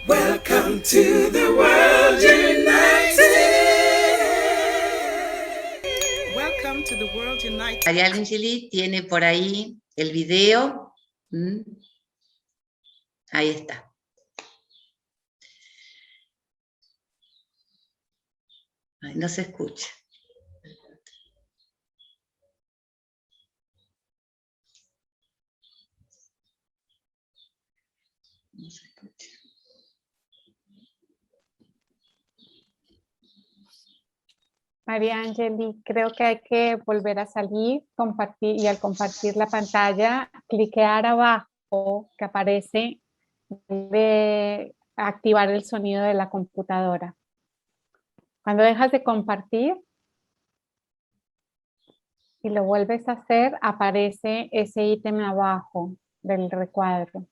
Welcome to the world united. Welcome to the world united. María Angeli tiene por ahí el video. Ahí está. Ay, no se escucha. No se escucha. María Angeli, creo que hay que volver a salir, compartir, y al compartir la pantalla, cliquear abajo que aparece de activar el sonido de la computadora. Cuando dejas de compartir y lo vuelves a hacer, aparece ese ítem abajo del recuadro.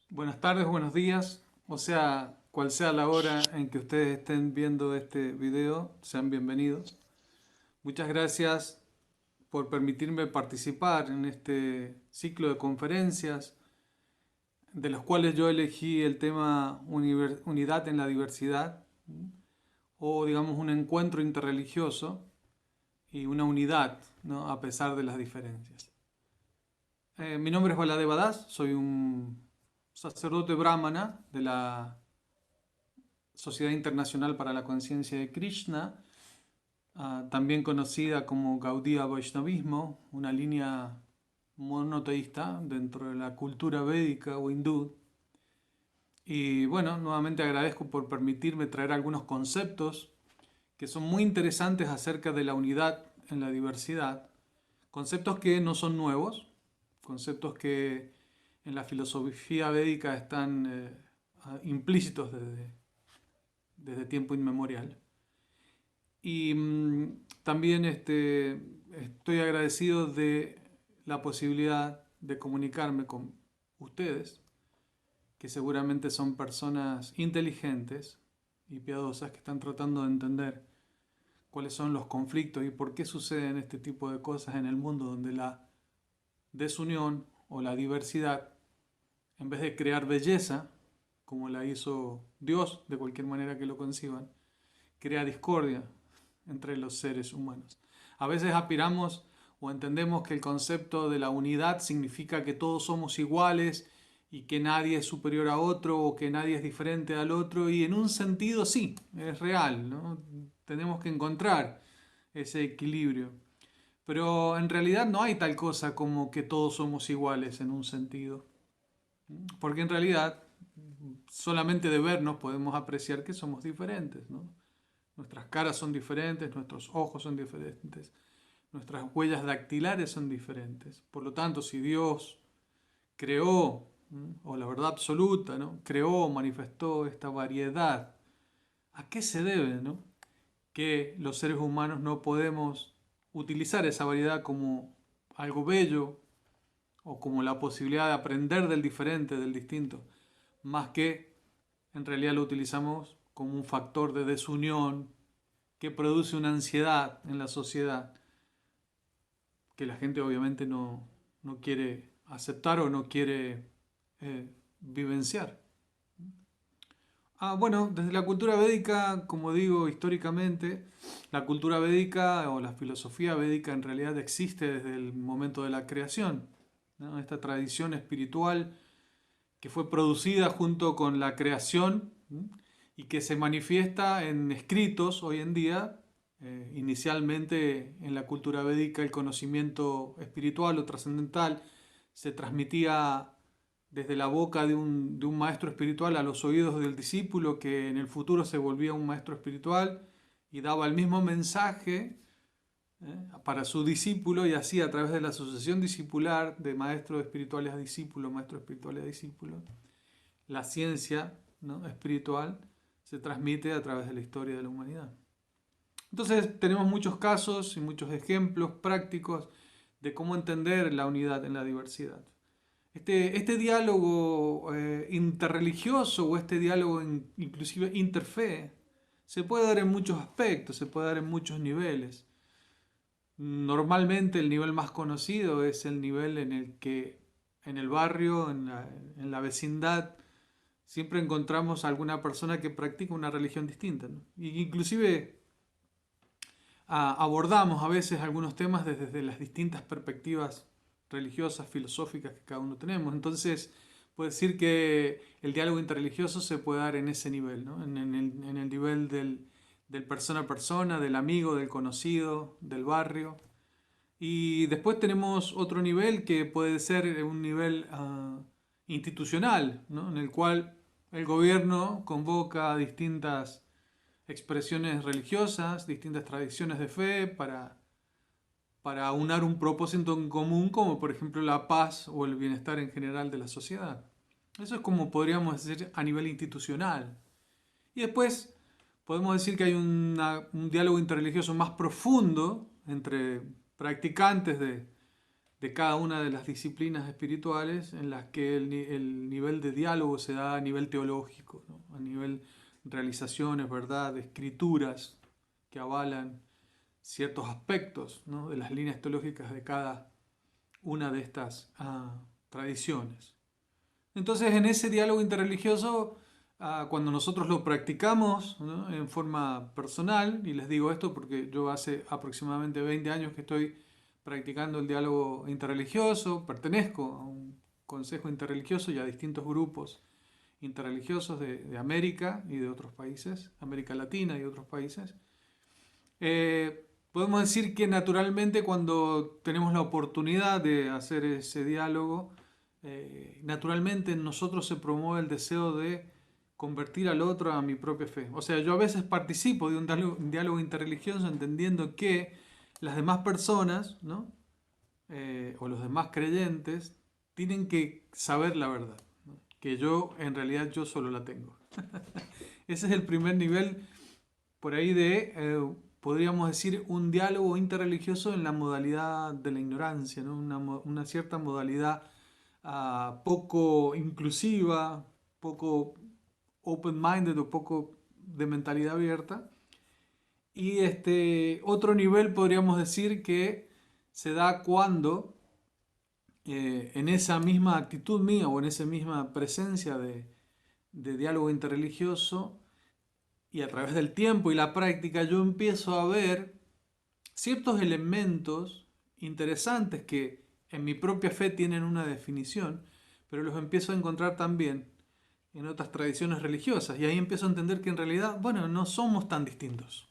Buenas tardes, buenos días, o sea, cual sea la hora en que ustedes estén viendo este video, sean bienvenidos. Muchas gracias por permitirme participar en este ciclo de conferencias, de los cuales yo elegí el tema unidad en la diversidad, o digamos un encuentro interreligioso y una unidad, ¿no?, a pesar de las diferencias. Mi nombre es Baladeva Das, soy un sacerdote brahmana de la Sociedad Internacional para la Conciencia de Krishna, también conocida como Gaudiya Vaishnavismo, una línea monoteísta dentro de la cultura védica o hindú. Y bueno, nuevamente agradezco por permitirme traer algunos conceptos que son muy interesantes acerca de la unidad en la diversidad, conceptos que no son nuevos, conceptos que en la filosofía védica están implícitos desde tiempo inmemorial. Y también estoy agradecido de la posibilidad de comunicarme con ustedes, que seguramente son personas inteligentes y piadosas que están tratando de entender cuáles son los conflictos y por qué suceden este tipo de cosas en el mundo donde la desunión o la diversidad, en vez de crear belleza, como la hizo Dios, de cualquier manera que lo conciban, crea discordia entre los seres humanos. A veces aspiramos o entendemos que el concepto de la unidad significa que todos somos iguales y que nadie es superior a otro o que nadie es diferente al otro, y en un sentido sí, es real, ¿no? Tenemos que encontrar ese equilibrio. Pero en realidad no hay tal cosa como que todos somos iguales en un sentido. Porque en realidad solamente de vernos podemos apreciar que somos diferentes, ¿no? Nuestras caras son diferentes, nuestros ojos son diferentes, nuestras huellas dactilares son diferentes. Por lo tanto, si Dios creó, o la verdad absoluta, ¿no?, creó, manifestó esta variedad, ¿a qué se debe, ¿no?, que los seres humanos no podemos utilizar esa variedad como algo bello o como la posibilidad de aprender del diferente, del distinto, más que en realidad lo utilizamos como un factor de desunión que produce una ansiedad en la sociedad que la gente obviamente no quiere aceptar o no quiere vivenciar. Bueno, desde la cultura védica, como digo, históricamente, la cultura védica o la filosofía védica en realidad existe desde el momento de la creación, ¿no? Esta tradición espiritual que fue producida junto con la creación, ¿sí?, y que se manifiesta en escritos hoy en día. Inicialmente en la cultura védica el conocimiento espiritual o trascendental se transmitía desde la boca de un maestro espiritual a los oídos del discípulo, que en el futuro se volvía un maestro espiritual y daba el mismo mensaje para su discípulo, y así a través de la sucesión discipular de maestros espirituales a discípulos, maestros espirituales a discípulos, la ciencia, ¿no?, espiritual se transmite a través de la historia de la humanidad. Entonces tenemos muchos casos y muchos ejemplos prácticos de cómo entender la unidad en la diversidad. Este diálogo interreligioso o este diálogo inclusive interfe se puede dar en muchos aspectos, se puede dar en muchos niveles. Normalmente el nivel más conocido es el nivel en el que en el barrio, en la vecindad, siempre encontramos a alguna persona que practica una religión distinta, ¿no? Y inclusive abordamos a veces algunos temas desde las distintas perspectivas religiosas, filosóficas que cada uno tenemos. Entonces, puedo decir que el diálogo interreligioso se puede dar en ese nivel, ¿no? En el nivel del persona a persona, del amigo, del conocido, del barrio. Y después tenemos otro nivel que puede ser un nivel institucional, ¿no? En el cual el gobierno convoca a distintas expresiones religiosas, distintas tradiciones de fe para aunar un propósito en común, como por ejemplo la paz o el bienestar en general de la sociedad. Eso es como podríamos decir a nivel institucional. Y después podemos decir que hay un diálogo interreligioso más profundo entre practicantes de cada una de las disciplinas espirituales, en las que el nivel de diálogo se da a nivel teológico, ¿no? A nivel realizaciones, verdad, escrituras que avalan ciertos aspectos, ¿no? De las líneas teológicas de cada una de estas tradiciones. Entonces, en ese diálogo interreligioso, cuando nosotros lo practicamos, ¿no? En forma personal, y les digo esto porque yo hace aproximadamente 20 años que estoy practicando el diálogo interreligioso, pertenezco a un consejo interreligioso y a distintos grupos interreligiosos de América y de otros países, América Latina y otros países. Podemos decir que naturalmente cuando tenemos la oportunidad de hacer ese diálogo, naturalmente en nosotros se promueve el deseo de convertir al otro a mi propia fe. O sea, yo a veces participo de un diálogo interreligioso entendiendo que las demás personas, ¿no? O los demás creyentes tienen que saber la verdad, ¿no? Que yo en realidad yo solo la tengo. Ese es el primer nivel por ahí podríamos decir, un diálogo interreligioso en la modalidad de la ignorancia, ¿no? Una cierta modalidad poco inclusiva, poco open-minded o poco de mentalidad abierta. Y otro nivel podríamos decir que se da cuando en esa misma actitud mía o en esa misma presencia de diálogo interreligioso y a través del tiempo y la práctica yo empiezo a ver ciertos elementos interesantes que en mi propia fe tienen una definición, pero los empiezo a encontrar también en otras tradiciones religiosas y ahí empiezo a entender que en realidad, bueno, no somos tan distintos.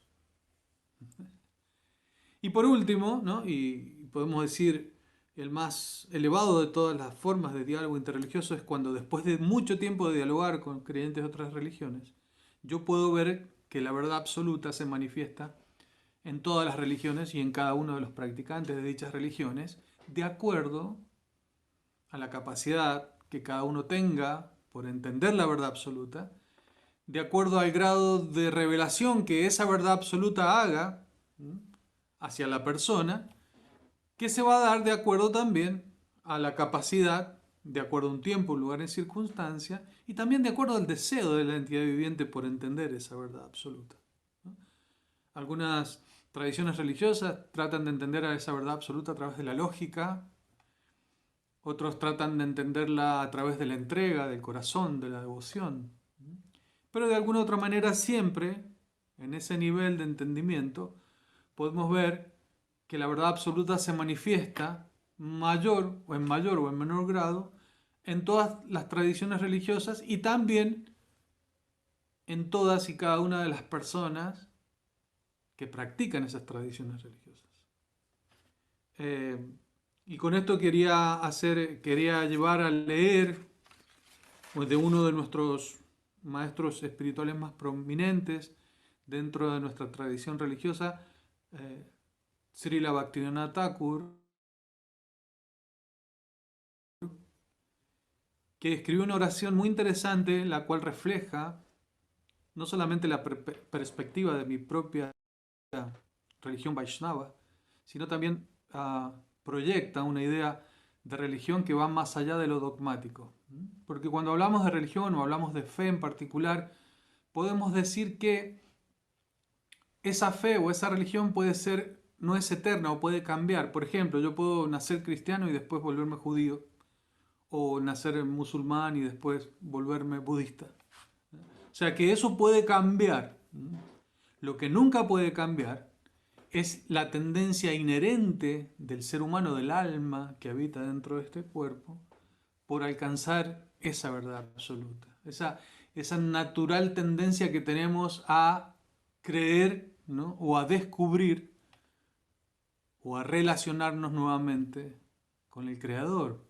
Y por último, ¿no? Y podemos decir el más elevado de todas las formas de diálogo interreligioso es cuando después de mucho tiempo de dialogar con creyentes de otras religiones, yo puedo ver que la verdad absoluta se manifiesta en todas las religiones y en cada uno de los practicantes de dichas religiones, de acuerdo a la capacidad que cada uno tenga por entender la verdad absoluta, de acuerdo al grado de revelación que esa verdad absoluta haga hacia la persona, que se va a dar de acuerdo también a la capacidad, de acuerdo a un tiempo, lugar y circunstancia, y también de acuerdo al deseo de la entidad viviente por entender esa verdad absoluta, ¿no? Algunas tradiciones religiosas tratan de entender a esa verdad absoluta a través de la lógica, otros tratan de entenderla a través de la entrega, del corazón, de la devoción. Pero de alguna otra manera siempre, en ese nivel de entendimiento, podemos ver que la verdad absoluta se manifiesta mayor o en menor grado en todas las tradiciones religiosas y también en todas y cada una de las personas que practican esas tradiciones religiosas. Y con esto quería llevar a leer de uno de nuestros maestros espirituales más prominentes dentro de nuestra tradición religiosa, Srila Bhaktivinoda Thakur, que escribió una oración muy interesante, la cual refleja no solamente la perspectiva de mi propia religión Vaishnava, sino también proyecta una idea de religión que van más allá de lo dogmático. Porque cuando hablamos de religión o hablamos de fe en particular, podemos decir que esa fe o esa religión puede ser, no es eterna o puede cambiar. Por ejemplo, yo puedo nacer cristiano y después volverme judío, o nacer musulmán y después volverme budista. O sea que eso puede cambiar. Lo que nunca puede cambiar es la tendencia inherente del ser humano, del alma que habita dentro de este cuerpo, por alcanzar esa verdad absoluta. Esa natural tendencia que tenemos a creer, ¿no? O a descubrir o a relacionarnos nuevamente con el Creador.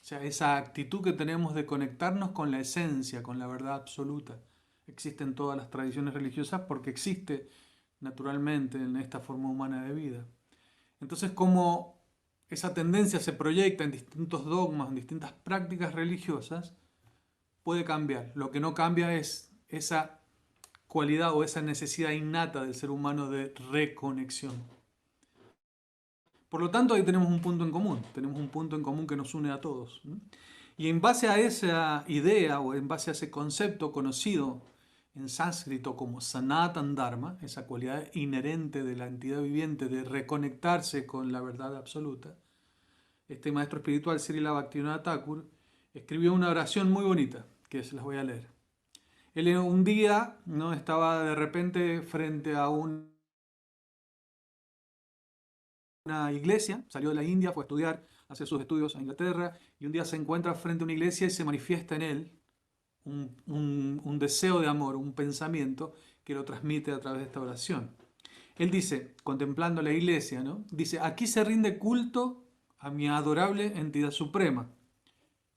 O sea, esa actitud que tenemos de conectarnos con la esencia, con la verdad absoluta. Existe en todas las tradiciones religiosas porque existe naturalmente en esta forma humana de vida. Entonces, como esa tendencia se proyecta en distintos dogmas, en distintas prácticas religiosas, puede cambiar. Lo que no cambia es esa cualidad o esa necesidad innata del ser humano de reconexión. Por lo tanto, ahí tenemos un punto en común que nos une a todos. Y en base a esa idea o en base a ese concepto conocido en sánscrito como Sanatan Dharma, esa cualidad inherente de la entidad viviente de reconectarse con la verdad absoluta, este maestro espiritual Srila Bhaktivinoda Thakur escribió una oración muy bonita, que se las voy a leer. Él un día, ¿no?, estaba de repente frente a una iglesia, salió de la India, fue a estudiar, a hacer sus estudios a Inglaterra, y un día se encuentra frente a una iglesia y se manifiesta en él un deseo de amor, un pensamiento que lo transmite a través de esta oración. Él dice, contemplando la iglesia, ¿no?, dice, aquí se rinde culto a mi adorable entidad suprema,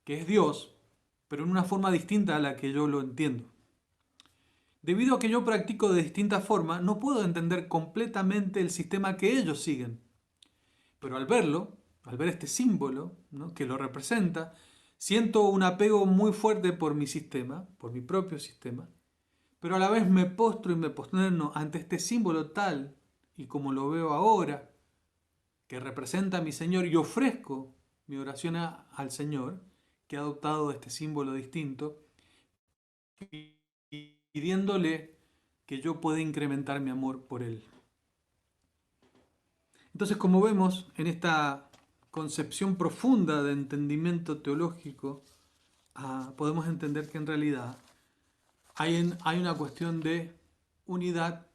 que es Dios, pero en una forma distinta a la que yo lo entiendo. Debido a que yo practico de distinta forma, no puedo entender completamente el sistema que ellos siguen. Pero al verlo, al ver este símbolo, ¿no?, que lo representa, siento un apego muy fuerte por mi sistema, por mi propio sistema, pero a la vez me postro y me posterno ante este símbolo tal y como lo veo ahora, que representa a mi Señor, y ofrezco mi oración al Señor, que ha adoptado este símbolo distinto, pidiéndole que yo pueda incrementar mi amor por Él. Entonces, como vemos en esta concepción profunda de entendimiento teológico, podemos entender que en realidad hay una cuestión de unidad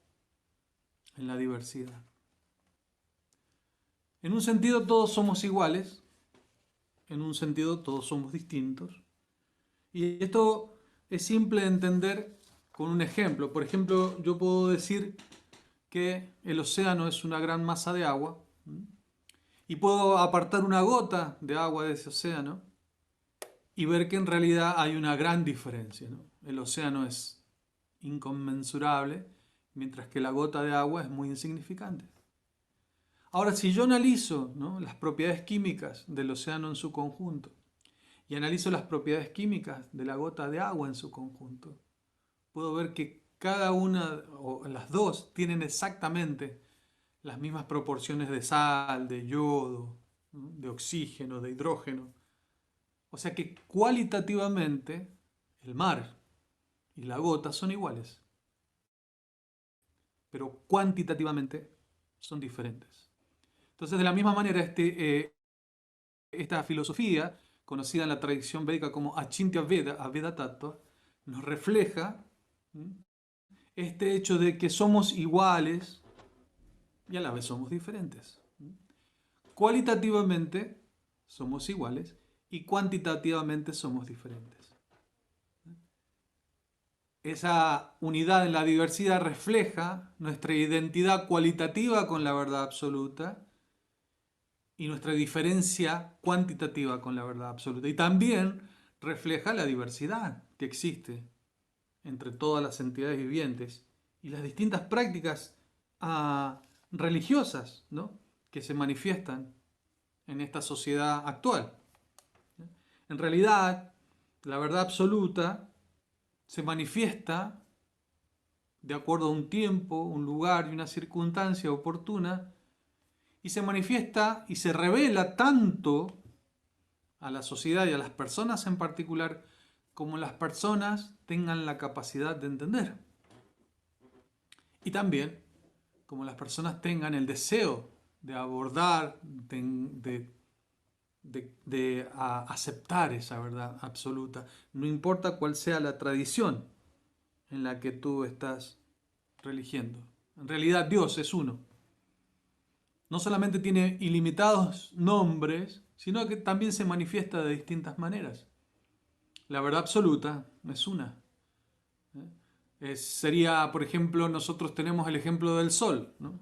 en la diversidad. En un sentido todos somos iguales, en un sentido todos somos distintos. Y esto es simple de entender con un ejemplo. Por ejemplo, yo puedo decir que el océano es una gran masa de agua y puedo apartar una gota de agua de ese océano y ver que en realidad hay una gran diferencia, ¿no? El océano es inconmensurable, mientras que la gota de agua es muy insignificante. Ahora, si yo analizo, ¿no?, las propiedades químicas del océano en su conjunto y analizo las propiedades químicas de la gota de agua en su conjunto, puedo ver que cada una o las dos tienen exactamente las mismas proporciones de sal, de yodo, ¿no?, de oxígeno, de hidrógeno. O sea que cualitativamente el mar y la gota son iguales, pero cuantitativamente son diferentes. Entonces, de la misma manera, esta filosofía, conocida en la tradición védica como Achintya Veda, Aveda Tattva, nos refleja este hecho de que somos iguales y a la vez somos diferentes. Cualitativamente somos iguales y cuantitativamente somos diferentes. Esa unidad en la diversidad refleja nuestra identidad cualitativa con la verdad absoluta y nuestra diferencia cuantitativa con la verdad absoluta. Y también refleja la diversidad que existe entre todas las entidades vivientes y las distintas prácticas religiosas, ¿no?, que se manifiestan en esta sociedad actual. En realidad, la verdad absoluta se manifiesta de acuerdo a un tiempo, un lugar y una circunstancia oportuna, y se manifiesta y se revela tanto a la sociedad y a las personas en particular, como las personas tengan la capacidad de entender. Y también como las personas tengan el deseo de abordar, de aceptar esa verdad absoluta, no importa cuál sea la tradición en la que tú estás religiendo. En realidad Dios es uno. No solamente tiene ilimitados nombres, sino que también se manifiesta de distintas maneras. La verdad absoluta es una. Sería, por ejemplo, nosotros tenemos el ejemplo del sol, ¿no?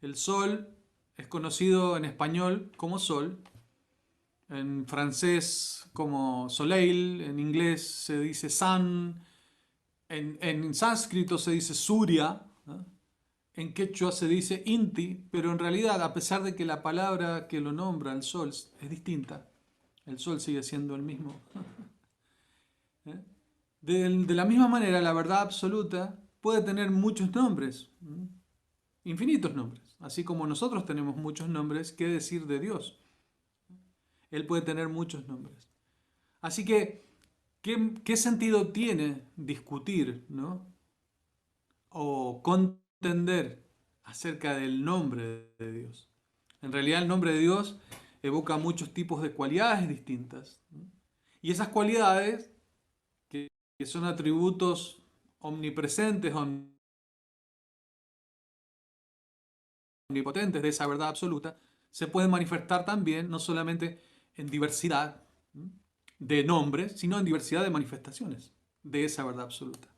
El sol es conocido en español como sol, en francés como soleil, en inglés se dice sun, en sánscrito se dice surya, ¿no? En quechua se dice inti, pero en realidad, a pesar de que la palabra que lo nombra, el sol, es distinta, el sol sigue siendo el mismo. ¿Eh? De la misma manera, la verdad absoluta puede tener muchos nombres, infinitos nombres, así como nosotros tenemos muchos nombres. ¿Qué decir de Dios? Él puede tener muchos nombres. Así que, ¿qué sentido tiene discutir, ¿no? O contender acerca del nombre de Dios? En realidad el nombre de Dios evoca muchos tipos de cualidades distintas, ¿no? Y esas cualidades, que son atributos omnipresentes, omnipotentes de esa verdad absoluta, se pueden manifestar también no solamente en diversidad de nombres, sino en diversidad de manifestaciones de esa verdad absoluta.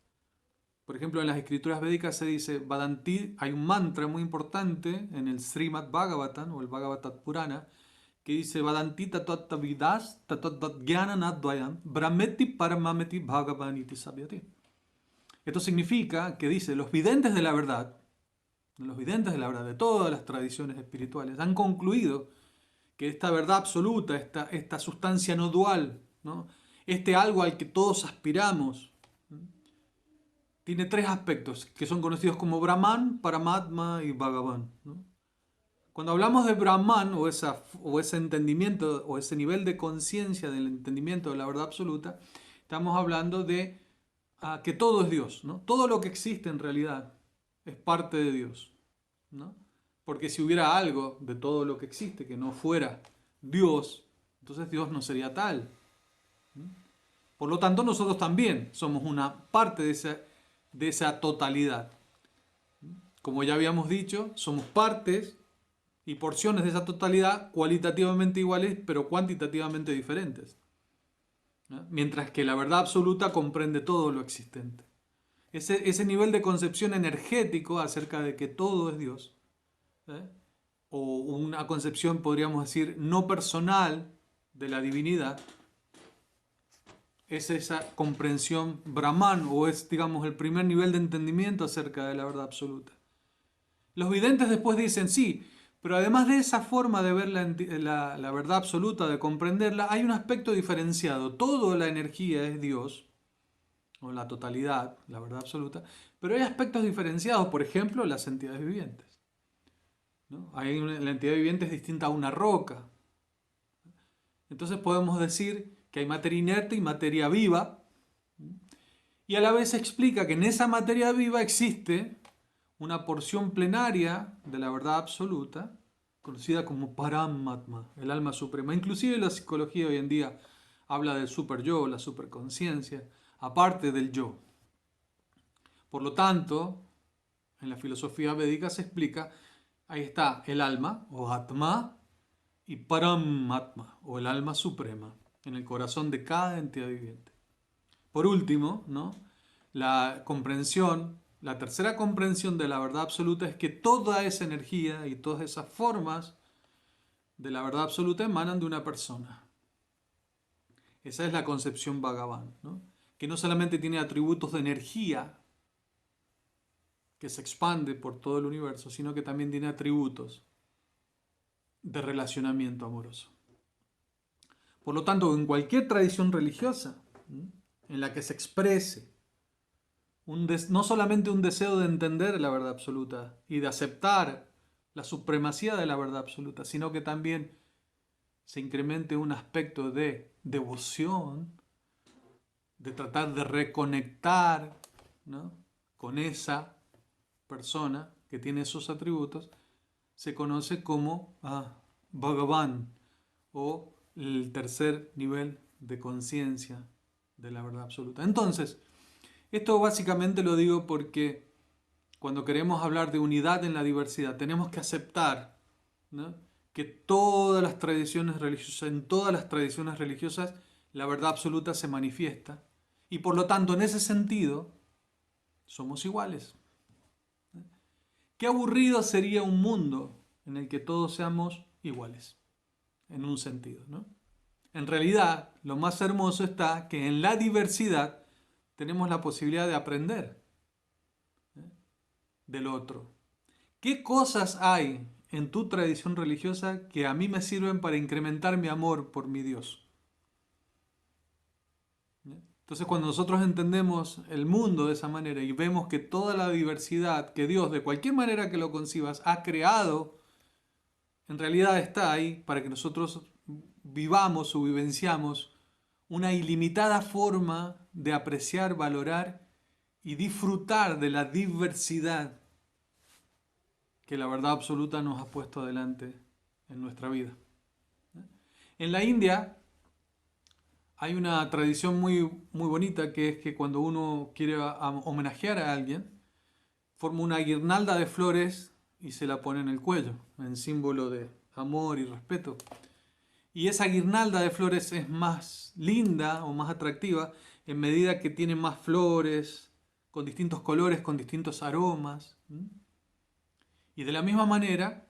Por ejemplo, en las escrituras védicas se dice Vadanti, hay un mantra muy importante en el Srimad Bhagavatam o el Bhagavatat Purana que dice Vadanti tatot vidas tatot jnana nadvayam brahmeti paramameti bhagavaniti sabyati. Esto significa que dice, los videntes de la verdad de todas las tradiciones espirituales han concluido que esta verdad absoluta, esta sustancia no dual, ¿no? Este algo al que todos aspiramos, tiene tres aspectos que son conocidos como Brahman, Paramatma y Bhagavan, ¿no? Cuando hablamos de Brahman o ese entendimiento o ese nivel de conciencia del entendimiento de la verdad absoluta, estamos hablando de que todo es Dios, ¿no? Todo lo que existe en realidad es parte de Dios, ¿no? Porque si hubiera algo de todo lo que existe que no fuera Dios, entonces Dios no sería tal. Por lo tanto, nosotros también somos una parte de esa totalidad. Como ya habíamos dicho, somos partes y porciones de esa totalidad cualitativamente iguales, pero cuantitativamente diferentes, ¿no? Mientras que la verdad absoluta comprende todo lo existente. Ese nivel de concepción energético acerca de que todo es Dios, ¿eh? O una concepción, podríamos decir, no personal de la divinidad, es esa comprensión Brahman, o es, digamos, el primer nivel de entendimiento acerca de la verdad absoluta. Los videntes después dicen, sí, pero además de esa forma de ver la verdad absoluta, de comprenderla, hay un aspecto diferenciado. Toda la energía es Dios, o la totalidad, la verdad absoluta, pero hay aspectos diferenciados, por ejemplo, las entidades vivientes, ¿no? La entidad viviente es distinta a una roca. Entonces podemos decir que hay materia inerte y materia viva, y a la vez se explica que en esa materia viva existe una porción plenaria de la verdad absoluta, conocida como Paramatma, el alma suprema. Inclusive la psicología hoy en día habla del super yo, la superconciencia, aparte del yo. Por lo tanto, en la filosofía védica se explica, ahí está el alma, o Atma, y Paramatma, o el alma suprema, en el corazón de cada entidad viviente. Por último, ¿no? La tercera comprensión de la verdad absoluta es que toda esa energía y todas esas formas de la verdad absoluta emanan de una persona. Esa es la concepción Bhagavan, ¿no? Que no solamente tiene atributos de energía que se expande por todo el universo, sino que también tiene atributos de relacionamiento amoroso. Por lo tanto, en cualquier tradición religiosa, ¿no?, en la que se exprese no solamente un deseo de entender la verdad absoluta y de aceptar la supremacía de la verdad absoluta, sino que también se incremente un aspecto de devoción, de tratar de reconectar, ¿no?, con esa persona que tiene esos atributos, se conoce como Bhagavan, o el tercer nivel de conciencia de la verdad absoluta. Entonces, esto básicamente lo digo porque cuando queremos hablar de unidad en la diversidad, tenemos que aceptar, ¿no?, que todas las tradiciones religiosas, en todas las tradiciones religiosas, la verdad absoluta se manifiesta. Y por lo tanto, en ese sentido, somos iguales. Qué aburrido sería un mundo en el que todos seamos iguales, en un sentido, ¿no? En realidad, lo más hermoso está que en la diversidad tenemos la posibilidad de aprender del otro. ¿Qué cosas hay en tu tradición religiosa que a mí me sirven para incrementar mi amor por mi Dios? Entonces, cuando nosotros entendemos el mundo de esa manera y vemos que toda la diversidad que Dios, de cualquier manera que lo concibas, ha creado, en realidad está ahí para que nosotros vivamos o vivenciamos una ilimitada forma de apreciar, valorar y disfrutar de la diversidad que la verdad absoluta nos ha puesto adelante en nuestra vida. En la India hay una tradición muy bonita, que es que cuando uno quiere homenajear a alguien, forma una guirnalda de flores y se la pone en el cuello, en símbolo de amor y respeto. Y esa guirnalda de flores es más linda o más atractiva en medida que tiene más flores, con distintos colores, con distintos aromas. Y de la misma manera,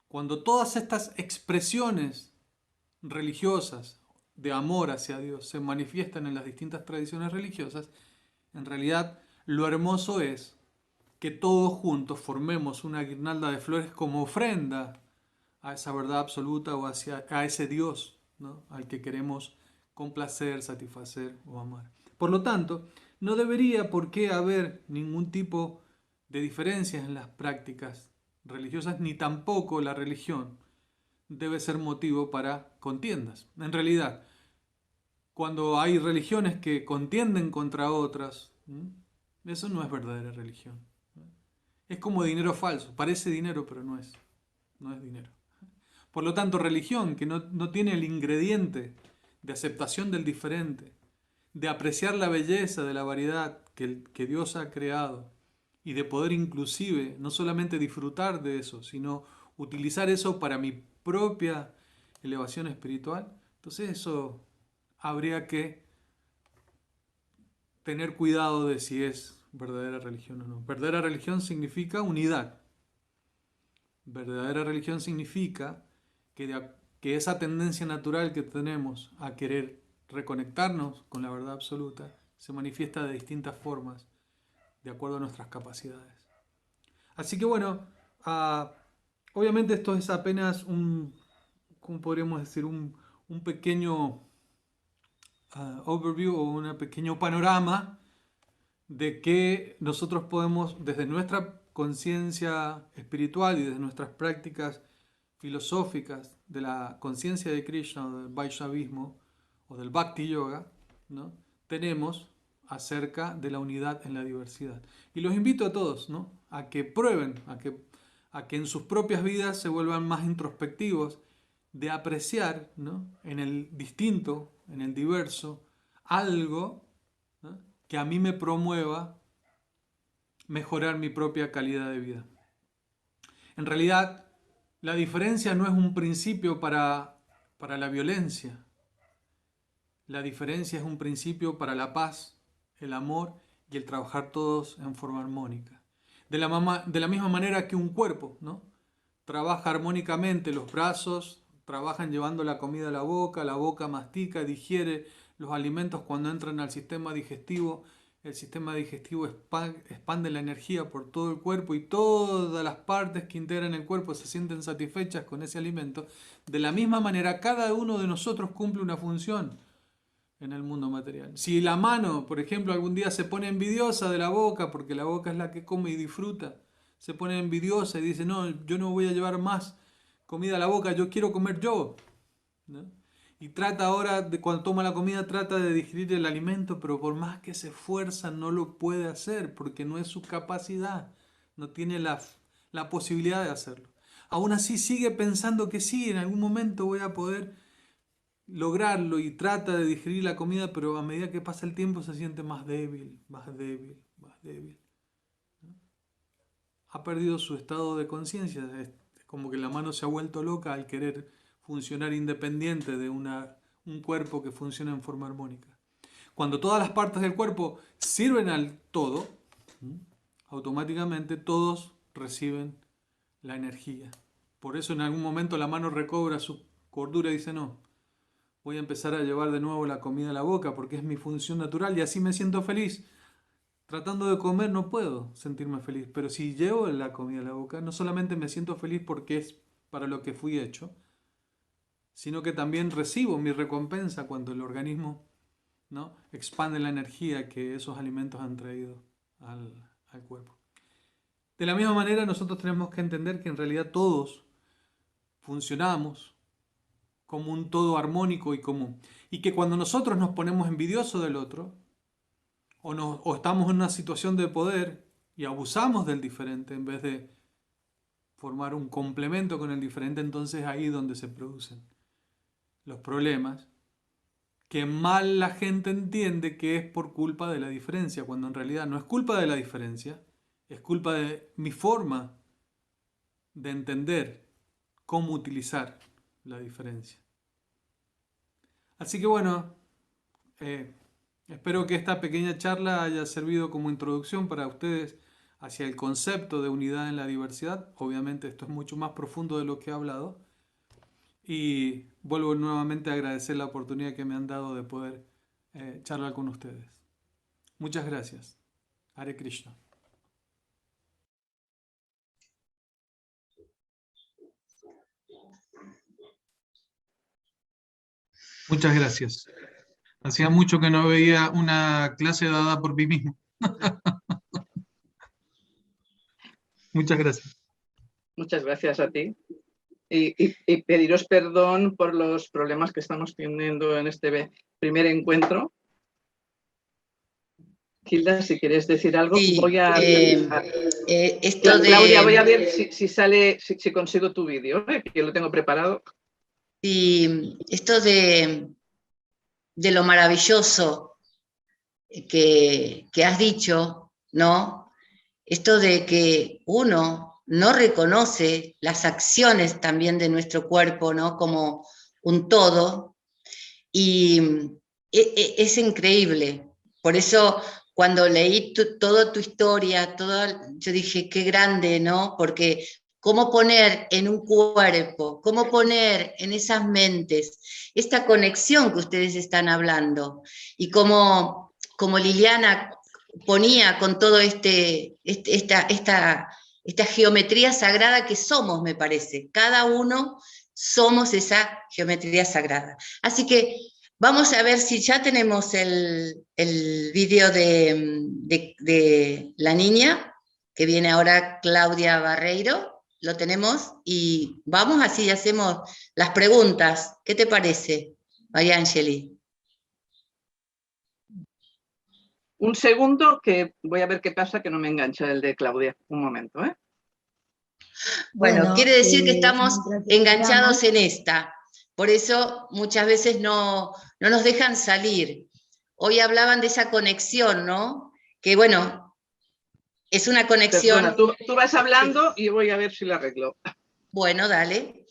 cuando todas estas expresiones religiosas de amor hacia Dios se manifiestan en las distintas tradiciones religiosas, en realidad lo hermoso es que todos juntos formemos una guirnalda de flores como ofrenda a esa verdad absoluta o a ese Dios, ¿no?, al que queremos complacer, satisfacer o amar. Por lo tanto, no debería por qué haber ningún tipo de diferencias en las prácticas religiosas, ni tampoco la religión debe ser motivo para contiendas. En realidad, cuando hay religiones que contienden contra otras, eso no es verdadera religión. Es como dinero falso, parece dinero, pero no es dinero. Por lo tanto, religión que no tiene el ingrediente de aceptación del diferente, de apreciar la belleza de la variedad que Dios ha creado y de poder inclusive no solamente disfrutar de eso, sino utilizar eso para mi propia elevación espiritual, entonces eso habría que tener cuidado de si es verdadera religión o no. Verdadera religión significa unidad. Verdadera religión significa que esa tendencia natural que tenemos a querer reconectarnos con la verdad absoluta se manifiesta de distintas formas de acuerdo a nuestras capacidades. Así que bueno, obviamente esto es apenas ¿cómo podríamos decir? Un pequeño overview o un pequeño panorama de que nosotros podemos, desde nuestra conciencia espiritual y desde nuestras prácticas filosóficas de la conciencia de Krishna o del Vaishnavismo o del Bhakti Yoga, ¿no?, tenemos acerca de la unidad en la diversidad. Y los invito a todos, ¿no?, a que prueben, a que en sus propias vidas se vuelvan más introspectivos, de apreciar, ¿no?, en el distinto, en el diverso, algo, ¿no?, que a mí me promueva mejorar mi propia calidad de vida. En realidad, la diferencia no es un principio para la violencia. La diferencia es un principio para la paz, el amor y el trabajar todos en forma armónica. De la misma manera que un cuerpo, ¿no?, trabaja armónicamente, los brazos trabajan llevando la comida a la boca mastica, digiere los alimentos cuando entran al sistema digestivo, el sistema digestivo expande la energía por todo el cuerpo y todas las partes que integran el cuerpo se sienten satisfechas con ese alimento. De la misma manera, cada uno de nosotros cumple una función en el mundo material. Si la mano, por ejemplo, algún día se pone envidiosa de la boca, porque la boca es la que come y disfruta, se pone envidiosa y dice, no, yo no voy a llevar más comida a la boca, yo quiero comer yo. ¿no? Y trata ahora, cuando toma la comida, trata de digerir el alimento, pero por más que se esfuerza no lo puede hacer, porque no es su capacidad, no tiene la posibilidad de hacerlo. Aún así sigue pensando que sí, en algún momento voy a poder lograrlo, y trata de digerir la comida, pero a medida que pasa el tiempo se siente más débil, más débil, más débil. Ha perdido su estado de conciencia, es como que la mano se ha vuelto loca al querer funcionar independiente de un cuerpo que funciona en forma armónica. Cuando todas las partes del cuerpo sirven al todo, automáticamente todos reciben la energía. Por eso en algún momento la mano recobra su cordura y dice, no, voy a empezar a llevar de nuevo la comida a la boca porque es mi función natural y así me siento feliz. Tratando de comer no puedo sentirme feliz, pero si llevo la comida a la boca, no solamente me siento feliz porque es para lo que fui hecho, sino que también recibo mi recompensa cuando el organismo, ¿no?, expande la energía que esos alimentos han traído al cuerpo. De la misma manera, nosotros tenemos que entender que en realidad todos funcionamos como un todo armónico y común, y que cuando nosotros nos ponemos envidiosos del otro, o estamos en una situación de poder y abusamos del diferente en vez de formar un complemento con el diferente, entonces ahí es donde se producen los problemas, que mal la gente entiende que es por culpa de la diferencia, cuando en realidad no es culpa de la diferencia, es culpa de mi forma de entender cómo utilizar la diferencia. Así que bueno, espero que esta pequeña charla haya servido como introducción para ustedes hacia el concepto de unidad en la diversidad. Obviamente esto es mucho más profundo de lo que he hablado. Y vuelvo nuevamente a agradecer la oportunidad que me han dado de poder charlar con ustedes. Muchas gracias. Hare Krishna. Muchas gracias. Hacía mucho que no veía una clase dada por mí mismo. Muchas gracias. Muchas gracias a ti. Y pediros perdón por los problemas que estamos teniendo en este primer encuentro. Hilda, si quieres decir algo, Sí, voy a... esto de... Claudia, voy a ver si consigo tu vídeo, que yo lo tengo preparado. Sí, esto de lo maravilloso que has dicho, ¿no? Esto de que uno no reconoce las acciones también de nuestro cuerpo, ¿no?, como un todo, y es increíble. Por eso cuando leí toda tu historia, yo dije, qué grande, ¿no? Porque cómo poner en un cuerpo, cómo poner en esas mentes esta conexión que ustedes están hablando, y como Liliana ponía con todo esta geometría sagrada que somos, me parece. Cada uno somos esa geometría sagrada. Así que vamos a ver si ya tenemos el vídeo de la niña, que viene ahora, Claudia Barreiro. Lo tenemos y vamos así, hacemos las preguntas. ¿Qué te parece, María Angeli? Un segundo, que voy a ver qué pasa, que no me engancha el de Claudia. Un momento, ¿eh? Bueno, quiere decir que estamos enganchados en esta. Por eso muchas veces no nos dejan salir. Hoy hablaban de esa conexión, ¿no? Que bueno, es una conexión... Perdona, tú vas hablando y voy a ver si la arreglo. Bueno, dale.